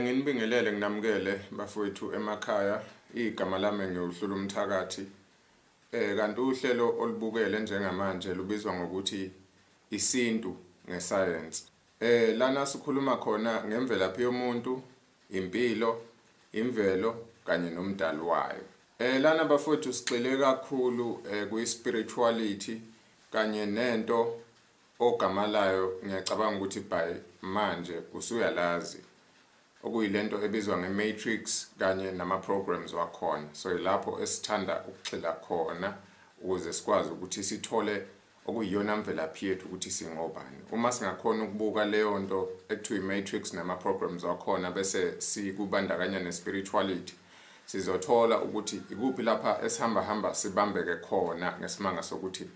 Nginibingelele nginamukele bafowethu emakhaya igama lami ngiyohlula umthakathi kanti uhlelo olubukele njengamanje lubizwa ngokuthi isintu ngescience lana sikhuluma khona ngemvelaphi yomuntu impilo imvelo kanye nomdali wayo lana bafowethu sigxile kakhulu kwi spirituality kanye nento ogama layo ngiyacabanga ukuthi by manje usuyalazi okuyilento ebizwa nge-matrix kanye nama-programs wakhona so ilapho esithanda ukugxila khona ukuze sikwazi ukuthi sithole okuyiyona mvelaphi yethu ukuthi singobani uma singakhona ukubuka leyo nto ekuthiwa i-matrix nama-programs wakhona bese sikubandakanya ne-spirituality sizothola ukuthi ikuphi lapha esihamba sibambeke khona ngesimanga sokuthi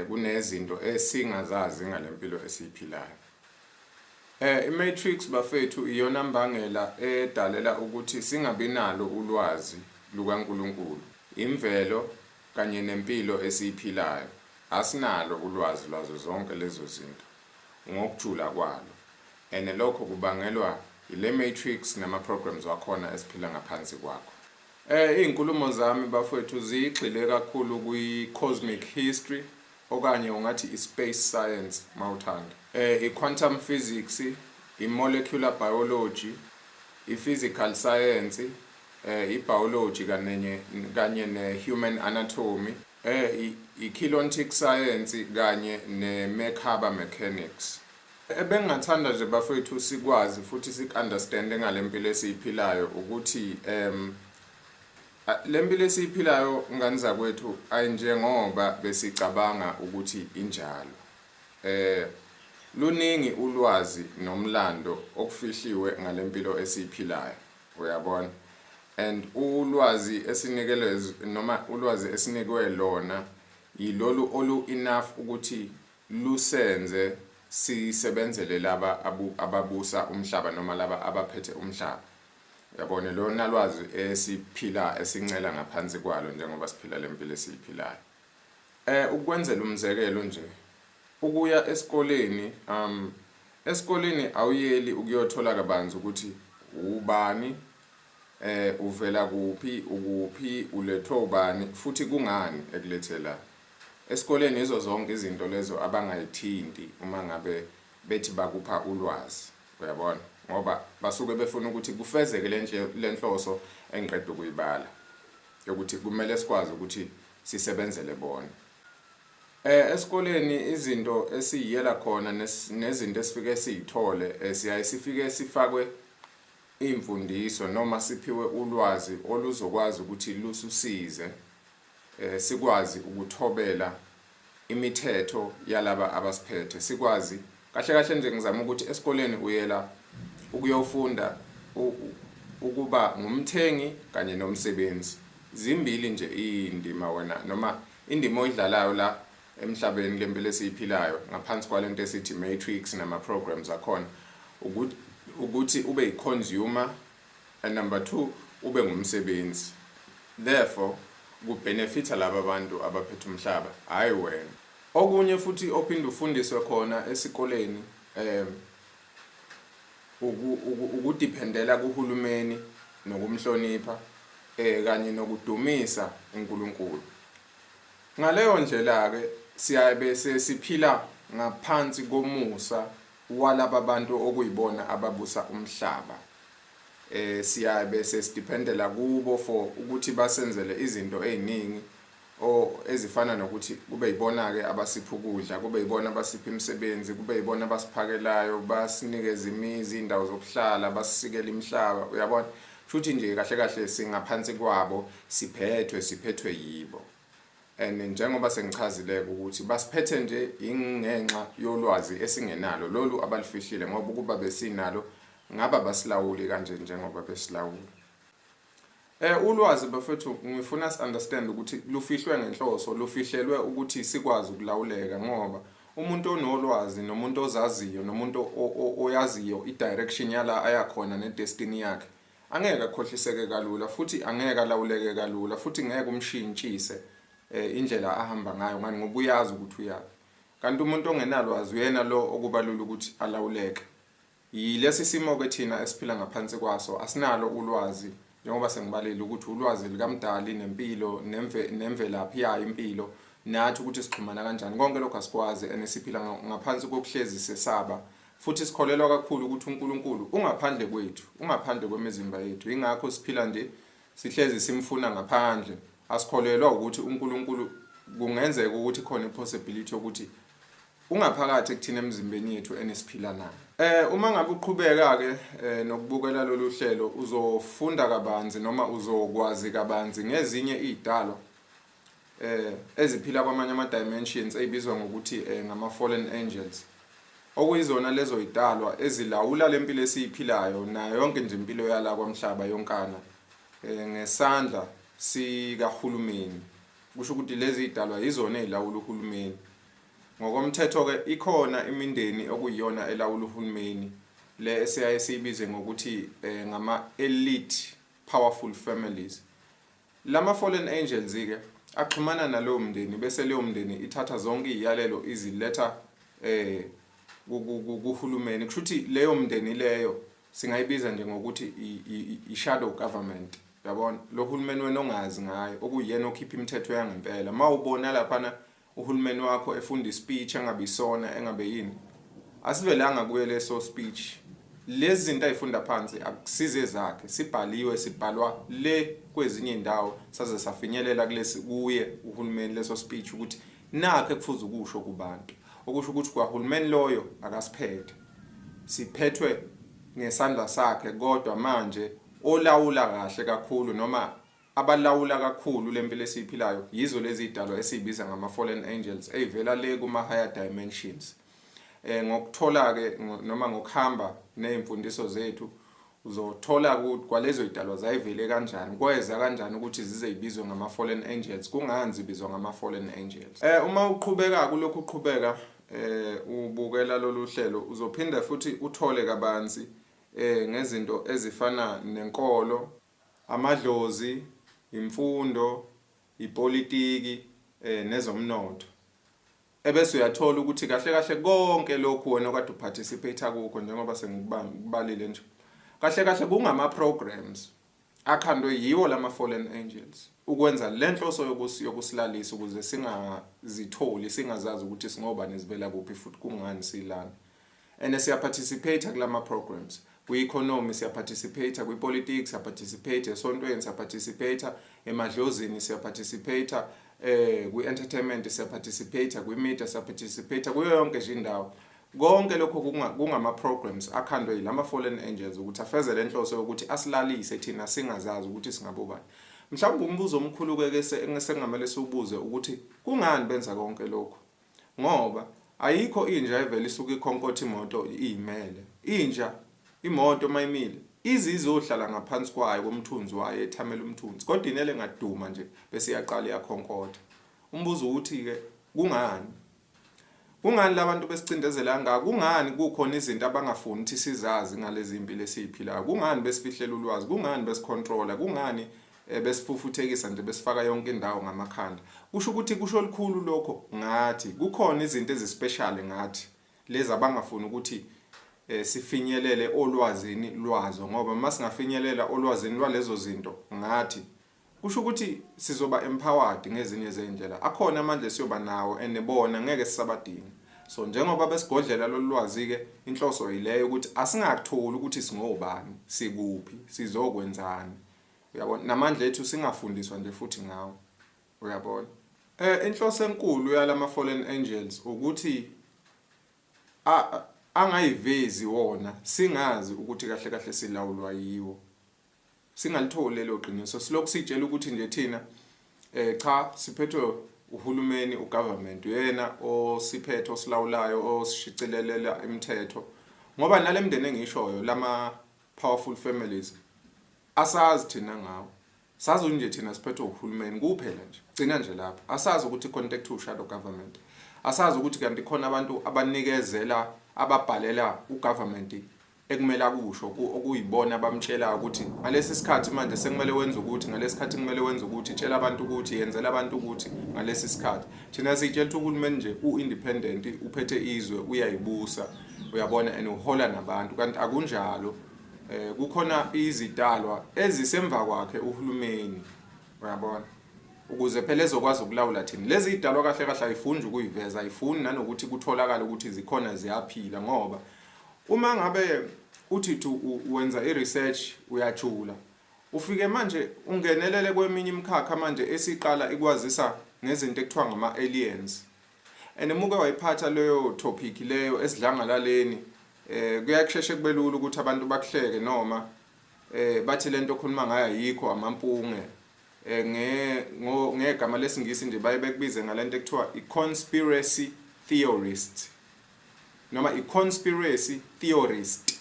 kunezinto esingazazi ngalempilo esiyiphilayo i-matrix bafethu iyona mbangela edalela ukuthi singabi nalo ulwazi lukaNkulunkulu imvelo kanye nempilo esiyiphilayo asinalo ulwazi lwazo zonke lezo zinto ngokujula kwalo lokho kubangelwa ile matrix nama-programs wakhona esiphila ngaphansi kwakho izinkulumo zami bafethu zigxile kakhulu kwi-cosmic history okanye ungathi i-space science mawuthanda i-quantum physics i-molecular biology i-physical science i-biology kanye ne-human anatomy i-kilontic science kanye ne-Merkaba mechanics ebengingathanda nje bafethu sikwazi futhi sik-understande ngalempilo esiyiphilayo ukuthi lempilo esiyiphilayo ngani zakwethu ayinjengoba besicabanga ukuthi injalo luningi ulwazi nomlando okufihliwe ngalempilo esiyiphilayo uyabona and ulwazi esinikelwe noma ulwazi esinikwe lona yilolu olu enough ukuthi lusenze sisebenzele laba ababusa umhlaba noma laba abaphethe umhlaba yabona lona lwazi esiphila esincela ngaphansi kwalo njengoba siphila lempilo esiyiphilayo ukwenzela umzekelo nje ukuya esikoleni awuyeli ukuyothola kabanzi ukuthi ubani uvela kuphi ukuphi uletho ubani futhi kungani ekulethela esikoleni izo zonke izinto lezo abangayithinti uma ngabe bethi bakupha ulwazi uyabona ngoba basuke befuna ukuthi kufezeke lenhloso engiqeda ukuyibala ukuthi kumele sikwazi ukuthi sisebenzele bona esikoleni izinto esiyiyela khona nezinto esifike siyithole sifike sifakwe imfundiso noma siphiwe ulwazi oluzokwazi ukuthi lususize sikwazi ukuthobela imithetho yalaba abasiphethe sikwazi kahle nje ngizama ukuthi esikoleni uyela ukuyofunda ukuba ngumthengi kanye nomsebenzi zimbili nje indima wena noma indima oyidlalayo la emhlabeni lempilo esiyiphilayo ngaphansi kwalento esithi matrix nama programs akhona ukuthi ube i-consumer and number 2 ube ngumsebenzi therefore kubenefita laba bantu abaphethe umhlaba hayi wena okunye futhi ophinde ufundiswe khona esikoleni ukudependela kuhulumeni nokumhlonipha kanye nokudumisa uNkulunkulu ngaleyo ndlela ke siyabe sesiphila ngaphansi komusa walaba bantu okuyibona ababusa umhlaba. Siyabe sesidependela kubo for ukuthi basenzele izinto eziningi ezifana nokuthi kube yibona ke abasipha ukudla, kube yibona abasipha imisebenzi, kube yibona abasiphakelayo, basinikeza imizi, indawo zokuhlala, basisikela imihlaba, uyabona. Futhi nje kahle kahle singaphansi kwabo, siphethwe yibo. And njengoba sengichazileke ukuthi basiphethe nje ingenxa yolwazi esingenalo lolu abalifihlile, ngoba ukuba besinalo ngaba basilawuli kanje njengoba besilawula. Ulwazi bafethu ngifuna understand ukuthi lufihlwe ngenhloso, lufihlelwe ukuthi sikwazi ukulawuleka, ngoba umuntu onolwazi nomuntu ozaziyo nomuntu oyaziyo i-direction yala ayakhona ne-destiny yakhe angeke akhohliseke kalula, futhi angeke alawuleke kalula, futhi ngeke umshintshise indlela ahamba ngayo ngani ngoba uyazi ukuthi uyazi. Kanti umuntu ongenalwazi uyena lo okubalula ukuthi alawuleke. Yilesi simo ke thina esiphila ngaphansi kwaso, asinalo ulwazi njengoba sengibalile ukuthi ulwazi likamdali nempilo nemvelaphi yayo impilo nathi ukuthi sixhumana kanjani, konke lokho asikwazi enesiphila ngaphansi kokuhlezi sesaba, futhi sikholelwa kakhulu ukuthi uNkulunkulu ungaphandle kwethu, ungaphandle kwemizimba yethu. Ingakho siphila nje sihlezi simfuna ngaphandle, asikholelwa ukuthi uNkulunkulu kungenzeka ukuthi khona ipossibility ukuthi ungaphakathi ekuthina emzimbeni yethu enesiphila nayo. Uma ngabe uqhubeka ke nokubukela lolu hlelo uzofunda kabanzi noma uzokwazi kabanzi ngezinye izidalwa eziphila kwamanye ama dimensions ezibizwa ngokuthi ngama fallen angels, okuyizona lezo izidalwa ezilawula lempilo esiyiphilayo nayo yonke nje impilo yala kwamhlaba yonkana ngesandla sikahulumeni. Kusho ukuthi lezi izidalwa yizona ezilawula uhulumeni. Ngokomthetho ke ikhona imindeni okuyiyona elawula uhulumeni le esiyibize ngokuthi ngama elite powerful families. Lama fallen angels ke axhumana nalowo mndeni bese leyo mndeni ithatha zonke iziyalelo iziletha kuhulumeni. Kusho ukuthi leyo mndeni leyo singayibiza nje ngokuthi i-shadow government, yabona. Lo hulumeni wena ongazi ngayo okuyena okhipha imithetho yangempela. Mawubona lapha uhulumeni wakho efunda ispeech engabisona engabe yini, asivelanga kuye leso speech. Lezi zinto ayifunda phansi akusize zakhe, sibhaliwe sibhalwa le kwezinye indawo saze safinyelela kulesi kuye uhulumeni leso speech ukuthi nakhe kufuze ukusho kubantu, okusho ukuthi kwahulumeni loyo akasiphethe, siphethwe ngesandla sakhe. Kodwa manje olawula kahle kakhulu noma abalawula kakhulu lempilo esiphilayo yizo lezi izidalwa esibiza ngama fallen angels ezivela le kuma higher dimensions. Ngokuthola ke noma ngokuhamba nezimfundiso zethu uzothola ukuthi kwalezo izidalwa zayivele kanjani, kweza kanjani ukuthi zize ibizwe ngama fallen angels, kungani zibizwa ngama fallen angels. Uma uqhubeka kulokhu uqhubeka ubukela lolu hlelo uzophinda futhi uthole kabanzi ngezinto ezifana nenkolo, amadlozi, imfundo, ipolitiki nezomnotho. Ebese uyathola ukuthi kahle kahle konke lokhu wena okade uparticipate kukho njengoba sengikubalile nje, kahle kahle kungama programs akhandwe yiwo lama fallen angels ukwenza lenhloso yokusilalisa ukuze singazitholi singazazi ukuthi singoba nezivela kuphi futhi kungani silana. And siya participate kulama programs. Kwi-economy siya participate, kwi-politics siya participate, esontweni siya participate, emadlozini siya participate, kwi-entertainment siya participate, kwi-media siya participate, kuyo yonke nje indawo. Konke lokho kungama programs akhandwe yilama fallen angels ukuthi afeze lenhloso yokuthi asilalise thina singazazi ukuthi singabobani. Mhlawumbe umbuzo omkhulu ke engasengamele sibuze ukuthi kungani benza konke lokho? Ngoba ayikho inja evela isuka ikhonkotha imoto iyimele. Inja imoto mayimile izizohlala ngaphansi kwayo komthunzi wayo ethamela umthunzi, kodwa inele ngaduma nje bese iyaqala iyakhonkotha. Umbuzo uthi ke kungani? Kungani labantu besicindezela ngaka? Kungani kukhona izinto abangafuni ukuthi sizazi ngalezi impilo esiphilayo? Kungani besifihlela ulwazi? Kungani besicontrola? Kungani besifufuthekisa nje besifaka yonke indawo ngamakhanda? Kusho ukuthi kusho likhulu lokho ngathi kukhona izinto ezispecial ngathi lezi abangafuni ukuthi sifinyelele olwazini lwazo, ngoba masingafinyelela olwazini lwalezo zinto ngathi kusho ukuthi sizoba empowered ngezinye izindlela. Akhona amandla siyoba nawo enebona ngeke sisabadinga. So njengoba besigodlela lolwazi ke inhloso yileyo ukuthi asingakutholi ukuthi singobani, sikuphi, sizokwenzani. Uyabona namandla ethu singafundiswa nje futhi ngawo. Uyabona? Inhloso enkulu yalama fallen angels ukuthi angayivezi wona singazi ukuthi kahle kahle silawulwa yiwo. Singalitholi lelo qiniso silokhu sitshela ukuthi nje thina cha siphethwe uhulumeni ugovernment uyena osiphethe osilawulayo osishicilelela imithetho ngoba nalemndeni engishoyo lama powerful families asazi thina ngawo sazi nje thina siphethwe uhulumeni kuphela nje gcina nje lapha asazi ukuthi contact to shadow government asazi ukuthi kanti khona abantu abanikezela ababhalela ugovernment ekumela kusho okuyibona abamtshela ukuthi ngalesi sikhathi manje sekumele wenze ukuthi ngalesi sikhathi kumele wenze ukuthi tshela abantu ukuthi yenzela abantu ukuthi ngalesi sikhathi thina sitshela uhulumeni nje uindependent uphethe izwe uyayibusa uyabona and uhola nabantu kanti akunjalo kukhona izidalwa ezisemva kwakhe uhulumeni uyabona ukuze phela ezokwazi ukulawula thina lezi idalwa kahle kahle ayifuni ukuyiveza ayifuni nanokuthi kutholakala ukuthi zikhona ziyaphila ngoba uma ngabe uthi wenza iresearch uyajula ufike manje ungenelele kweminye imikhakha manje esiqala ikwazisa ngezinto ekuthiwa ngama aliens enemuke wayiphatha leyo topic leyo esidlangalaleni kuyakusheshe kubelula ukuthi abantu bakuhleke noma bathi lento okhuluma ngayo ayikho amampunge ngegama lesingisi nje baye bekubize ngalento ekuthiwa i-conspiracy theorist noma i-conspiracy theorist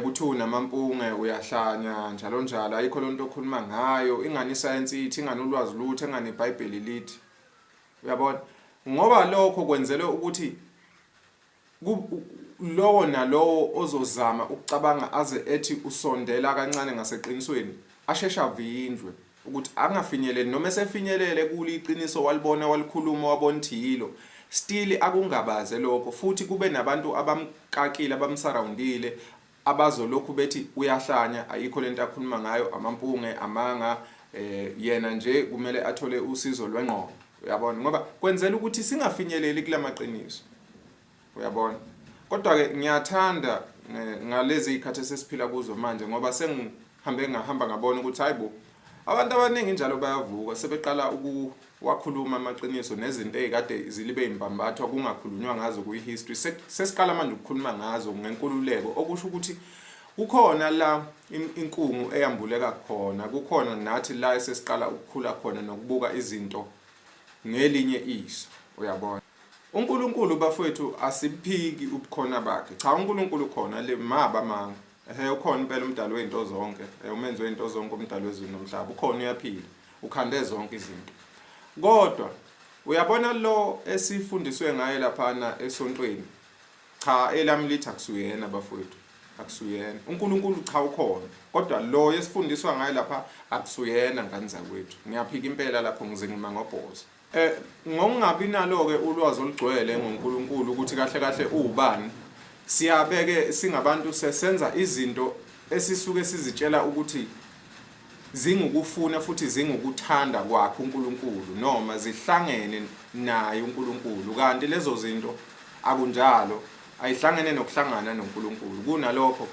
kuthi unamampunge uyahlanya njalo njalo ayikho lonto okhuluma ngayo ingani science ithi ingani ulwazi lutho engani iBhayibheli lithi uyabona ngoba lokho kwenzele ukuthi lowo nalowo ozozama ukucabanga aze ethi usondela kancane ngaseqinisweni ashesha vinjwe ukuthi angafinyeleli noma esefinyelele kuliqiniso walibona walikhuluma wabonthilo still akungabaze lokho futhi kube nabantu abamkakile abamsurroundile abazolokhu bethi uyahlanya ayikho lento akhuluma ngayo amampunge amanga yena nje kumele athole usizo lwengqondo uyabona ngoba kwenzela ukuthi singafinyeleli kulamaqiniso uyabona kodwa ke ngiyathanda ngalezi ikhathi esesiphila kuzo manje ngoba ngahamba ngabona ukuthi hayibo abantu abaningi njalo bayavuka sebeqala wakhuluma amaqiniso nezinto ezikade zilibe imbambathwa kungakhulunywa ngazo kuyihistory sesiqala manje ukukhuluma ngazo ngenkululeko okusho ukuthi kukhona la inkungu eyambuleka khona kukhona nathi la sesiqala ukukhula khona nokubuka izinto ngelinye iso uyabona uNkulunkulu bafowethu asiphiki ubukhona bakhe cha uNkulunkulu khona le maba manga ukhona impela umdali wezinto zonke umenzi wezinto zonke umdali wezulu nomhlaba ukhona uyaphila ukhande zonke izinto kodwa uyabona lo esifundiswe ngaye lapha esontweni cha elami lithi akusuyena bafowethu akusuyena uNkulunkulu cha ukhona kodwa lo esifundiswa ngaye lapha akusuyena ngani zakwethu ngiyaphika impela lapho ngize ngima ngobhozo ngokungabi nalo ke ulwazi olugcwele ngoNkulunkulu ukuthi kahle kahle ubani siyabeke singabantu sesenza izinto esisuke sizitshela ukuthi zingukufuna futhi zingukuthanda kwakhe uNkulunkulu noma zihlangene naye uNkulunkulu kanti lezo zinto akunjalo ayihlangene nokuhlangana noNkulunkulu kunalokho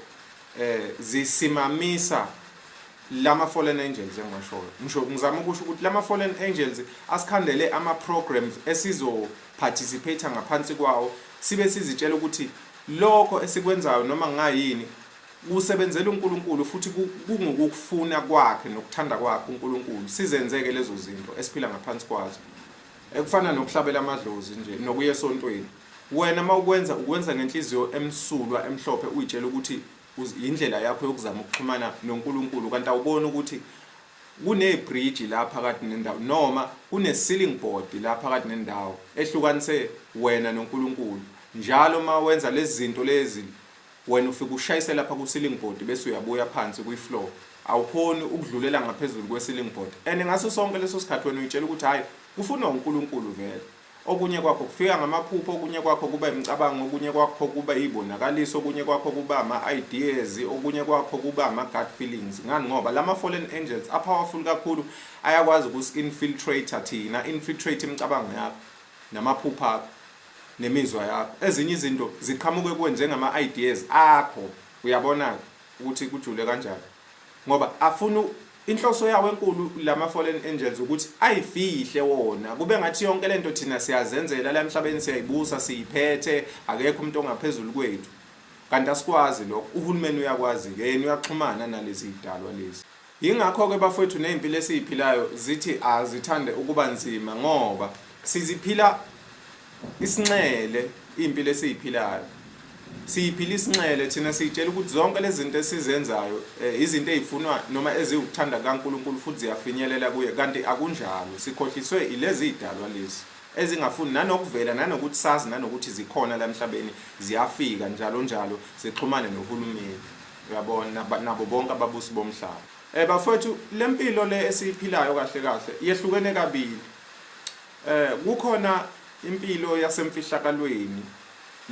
zisimamisa lama fallen angels engashoyo ngisho ngizama ukusho ukuthi lama fallen angels asikhandele ama programs esizo participate ngaphansi kwawo sibe sizitshela ukuthi lokho esikwenzayo noma ngayini kusebenzela uNkulunkulu futhi kungukufuna kwakhe nokuthanda kwakhe uNkulunkulu sizenzeke lezo zinto esiphila ngaphansi kwazo ekufana nokuhlabela amadlozi nje nokuya esontweni wena mawukwenza ukwenza ngenhliziyo emsulwa emhlophe uyitshela ukuthi indlela yakho yokuzama ukuxhumana noNkulunkulu kanti awubona ukuthi kune bridge la phakathi nendawo noma kune ceiling board la phakathi nendawo ehlukanise wena noNkulunkulu njalo mawenza lezi zinto lezi wena ufika ushayise lapha ku ceiling board bese uyabuya phansi ku floor awukhoni ukudlulela ngaphezulu kwe ceiling board ngaso sonke leso sikhathi wena uyitshela ukuthi hayi kufuna uNkulunkulu vele okunye kwakho kufika ngamaphupho okunye kwakho kuba imicabango okunye kwakho kuba izibonakaliso okunye kwakho kuba ama ideas okunye kwakho kuba ama gut feelings ngani ngoba lama fallen angels are powerful kakhulu ayakwazi ukusinfiltrate thina infiltrate imicabango yakho namaphupha akho nemizwa yakho. Ezinye izinto ziqhamuke kuwe njengama ideas akho, uyabona ukuthi kujule kanjani, ngoba afuna inhloso yawo enkulu lama fallen angels ukuthi ayifihle wona, kube ngathi yonke lento thina siyazenzela la emhlabeni, siyayibusa, siyiphethe, akekho umuntu ongaphezulu kwethu. Kanti asikwazi lokho. Uhulumeni uyakwazi ke, yena uyaxhumana nalezi idalwa lezi. Yingakho ke bafowethu nezimpilo esiziphilayo zithi azithande ukuba nzima, ngoba siziphila isinxele impilo esiziphilayo. Siyiphila isinxele thina, sitshela ukuthi zonke lezi zinto esizenzayo izinto ezifunwa noma eziwukuthanda kaNkulunkulu futhi ziyafinyelela kuye, kanti akunjalo. Sikhohliswe ilezi idalwa lezi ezingafuni nanokuvela, nanokuthi sazi, nanokuthi zikhona la emhlabeni, ziyafika njalo njalo, sixhumane nohulumeni, uyabona, nabo bonke ababusi bomhlaba. Bafowethu, lempilo le esiyiphilayo kahle kahle yehlukene kabili. Kukhona impilo yasemfihlakalweni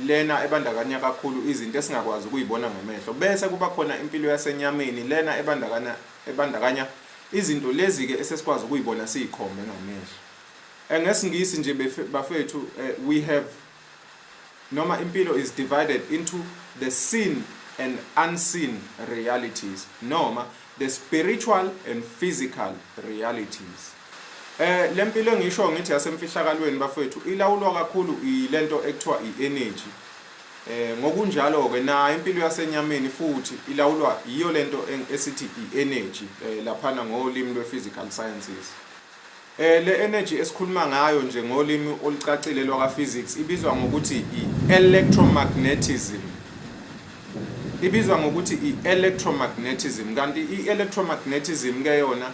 lena ebandakanya kakhulu izinto esingakwazi ukuyibona ngamehlo, bese kuba khona impilo yasenyameni lena ebandakanya izinto lezi ke esesikwazi ukuyibona siyikhombe ngamehlo. Ngesingisi nje bafethu, we have, noma impilo is divided into the seen and unseen realities, noma the spiritual and physical realities. Lempilo ngisho ngithi yasemfihlakalweni bafethu ilawulwa kakhulu ilento ekuthiwa i-energy. Ngokunjalo ke na impilo yasenyameni futhi ilawulwa iyo lento esithi i-energy laphana ngolimi lwe-physical sciences. Le energy esikhuluma ngayo nje ngolimi olucacile lwaka physics ibizwa ngokuthi i-electromagnetism. Ibizwa ngokuthi i-electromagnetism, kanti i-electromagnetism ke yona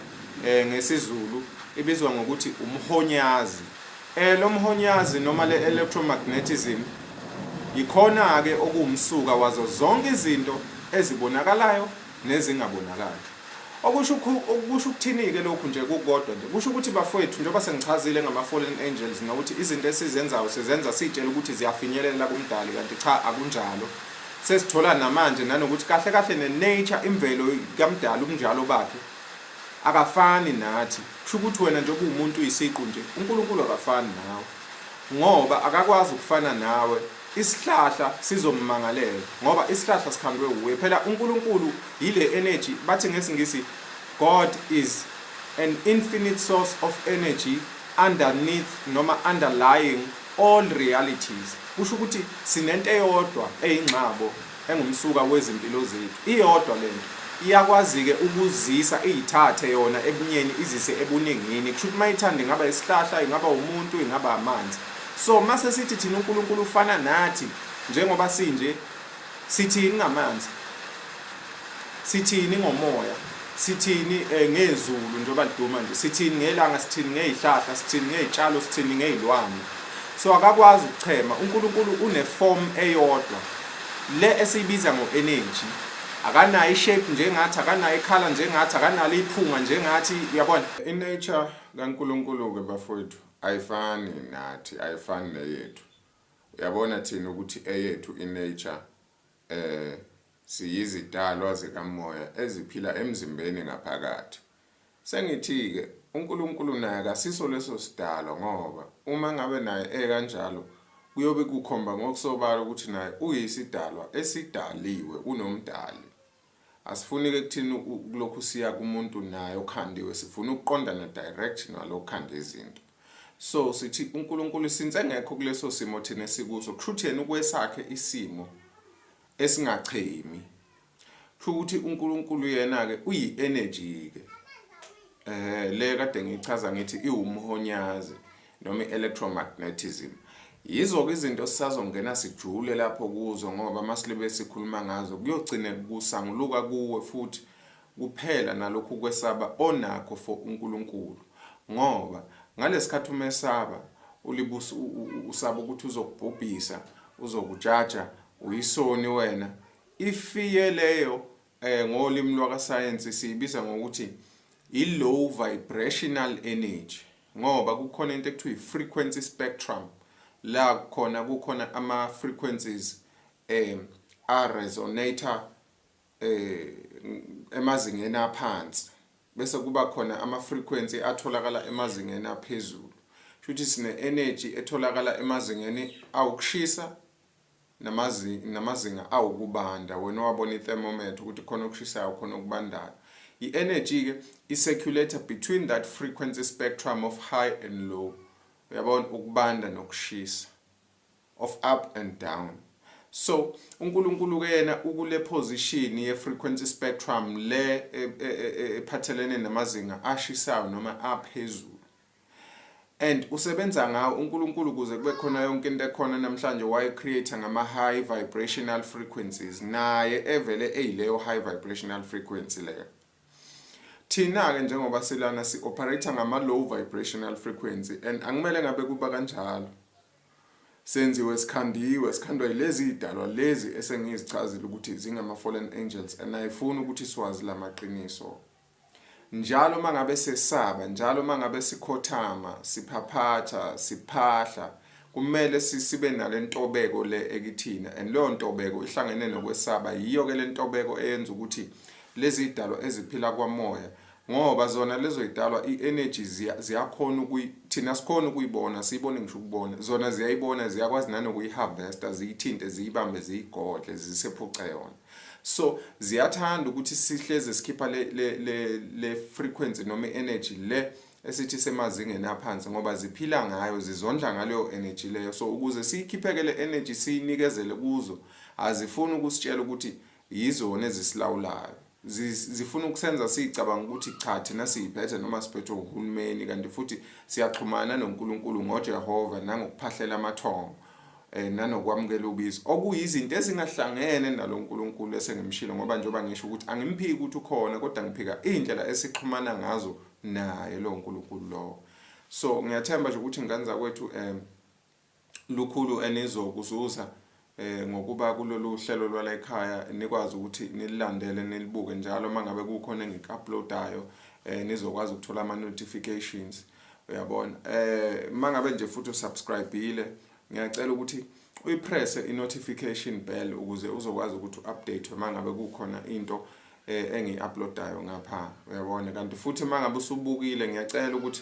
ngesizulu ibizwa ngokuthi umhonyazi. Lo mhonyazi noma le electromagnetism ikhona ke okuwumsuka wazo zonke izinto ezibonakalayo nezingabonakali. Okusho ukuthini ke lokhu nje kukodwa nje, kusho ukuthi bafowethu njengoba sengichazile ngama fallen angels nokuthi izinto esizenzayo sizenza sitshela ukuthi ziyafinyelela kumdali, kanti cha akunjalo. Sesithola namanje nanokuthi kahle kahle ne-nature, imvelo kamdala, ubunjalo bakhe akafani nathi. Kusho ukuthi wena nje kuwumuntu uyisiqu nje, uNkulunkulu akafani nawe, ngoba akakwazi ukufana nawe. Isihlahla sizommangalela ngoba isihlahla sikhandwe uwe. Phela uNkulunkulu ile energy, bathi ngesingisi God is an infinite source of energy underneath noma underlying all realities. Kusho ukuthi sinento eyodwa eyingxabo engumsuka wezimpilo zethu. Iyodwa lento iyakwazi ke ukuzisa izithathe yona ebunyeni izise ebuningini. Kusho ukuthi mayithanda ingaba isihlahla, ingaba umuntu, ingaba amanzi. So mase sithi thina uNkulunkulu ufana nathi njengoba sinje, sithini ngamanzi, sithini ngomoya, sithini ngezulu njengoba liduma nje, sithini ngelanga, sithini ngezihlahla, sithini ngezitshalo, sithini ngezilwane. So akakwazi ukuchema. uNkulunkulu une form eyodwa le esiyibiza ngo-energy. Akanayo ishape njengathi, akanayo ikhala njengathi, akanalo iphunga njengathi, uyabona. I-nature kaNkulunkulu ke bafowethu ayifani nathi, ayifani neyethu. Uyabona thina ukuthi eyethu i-nature siyizidalwa zikamoya eziphila emzimbeni ngaphakathi. Sengithi ke uNkulunkulu naye akasiso leso sidalwa, ngoba uma ngabe naye kanjalo kuyobe kukhomba ngokusobala ukuthi naye uyisidalwa esidaliwe, unomdali. Asifuni ke kuthina kulokhu siya kumuntu naye okhandiwe, sifuna ukuqondana direct nalokho khanda izinto. So sithi uNkulunkulu since engekho kuleso simo thina esikuso, kushuthi yena ukwesakhe isimo esingachemi. Kusho ukuthi uNkulunkulu yena ke uyi-energy ke. Le kade ngichaza ngithi iwumhonyazi noma i-electromagnetism. Yizo ke izinto sisazongena sijule lapho kuzo, ngoba masibe sikhuluma ngazo kuyogcina kusanguluka kuwe futhi kuphela nalokhu kwesaba onakho for uNkulunkulu. Ngoba ngalesikhathi umesaba ulibusa, usaba ukuthi uzokubhubhisa, uzokujaja, uyisoni wena, ifiye leyo ngolimi lwaka science siyibiza ngokuthi i-low vibrational energy, ngoba kukhona into ekuthiwa i-frequency spectrum. La kukhona ama-frequencies a-resonator emazingeni aphansi, bese kuba khona ama-frequency atholakala emazingeni aphezulu. Futhi sine energy etholakala emazingeni awukushisa namazinga awukubanda. Wena wabona i-thermometer ukuthi khona ukushisayo khona ukubandayo. I-energy ke i-circulator between that frequency spectrum of high and low. Uyabona ukubanda nokushisa, of up and down. So uNkulunkulu ke yena ukule position ye frequency spectrum le ephathelene namazinga ashisayo noma aphezulu. And usebenza ngawo uNkulunkulu kuze kube khona yonke into ekhona namhlanje wayecreate ngama high vibrational frequencies, naye evele eyileyo high vibrational frequency leyo. Thina ke njengoba silana si operate ngama low vibrational frequency, and angimele ngabe kuba kanjalo. Sikhandwa yilezi idalwa lezi esengizichazile ukuthi zingama fallen angels, and ayifuni ukuthi siwazi lamaqiniso. Njalo mangabe sesaba, njalo mangabe sikhothama, siphaphatha, siphahla, kumele sibe nalentobeko le ekithina, and leyo ntobeko ihlangene nokwesaba. Yiyo ke lentobeko eyenza ukuthi lezi idalwa eziphila kwamoya, ngoba zona lezo idalwa i-energy ziyakhona thina sikhona ukuyibona, siyibone ngisho ukubona, zona ziyayibona, ziyakwazi nanokuyiharvesta, ziyithinte, ziyibambe, ziyigodle, zisephuce yona. So ziyathanda ukuthi sihleze sikhipha le frequency noma energy le esithi semazingeni aphansi, ngoba ziphila ngayo, zizondla ngaleyo energy leyo. So ukuze siyikhipheke le energy siyinikezele kuzo, azifuni ukusitshela ukuthi yizona ezisilawulayo. Zifuna ukusenza sicabanga ukuthi cha thina siyiphethe noma siphethe uhulumeni, kanti futhi siyaxhumana noNkulunkulu ngoJehova nangokuphahlela amathongo nanokwamukela ubizo, okuyizinto ezingahlangene nalo uNkulunkulu esengimshilo, ngoba njengoba ngisho ukuthi angimphiki ukuthi ukhona, kodwa ngiphika indlela esixhumana ngazo naye lo uNkulunkulu lo. So ngiyathemba nje ukuthi ingane zakwethu lukhulu enizokuzuza ngokuba kulolu hlelo lwala ekhaya, nikwazi ukuthi nililandele nilibuke njalo mangabe kukhona engikuuploadayo, nizokwazi ukuthola ama notifications. Uyabona, mangabe nje futhi usubscribeile, ngiyacela ukuthi uyipress i-notification bell ukuze uzokwazi ukuthi update mangabe kukhona into engiuploadayo ngapha. Uyabona, kanti futhi mangabe usubukile, ngiyacela ukuthi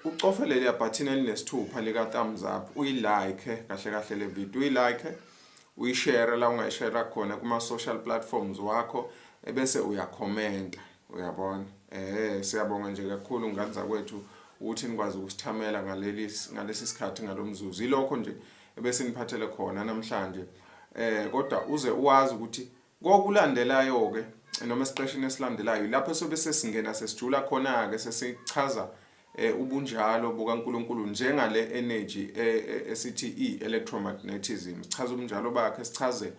ucofe leli button elinesithupha lika thumbs up, uyilike kahle kahle le video, uyilike, uyishare la ungayishare khona kuma social platforms wakho, ebese uyakhomenta. Uyabona, siyabonga nje kakhulu ngane zakwethu ukuthi nikwazi ukusithamela ngalesi sikhathi ngalomzuzu. Ilokho nje ebese niphathele khona namhlanje. Kodwa uze uwazi ukuthi kokulandelayo ke noma esiqeshini esilandelayo lapho sobe sesingena sesijula khona ke sesichaza ubunjalo bukaNkulunkulu njengale energy esithi i-electromagnetism. Sichaza ubunjalo bakhe, sichaze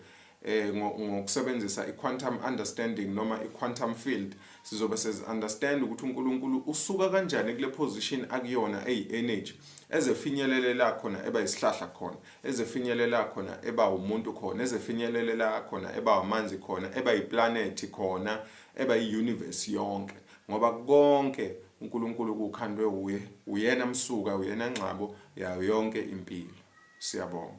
ngokusebenzisa i-quantum understanding noma i-quantum field. Sizobe understand ukuthi uNkulunkulu usuka kanjani kule position akuyona eyi-energy ezefinyelela khona eba isihlahla khona, ezefinyelela khona eba umuntu khona, ezefinyelela khona eba amanzi khona, eba iplanet khona, eba i-universe yonke, ngoba konke uNkulunkulu kukhandwe uyena msuka, uyena ngxabo yayo yonke impilo. Siyabonga.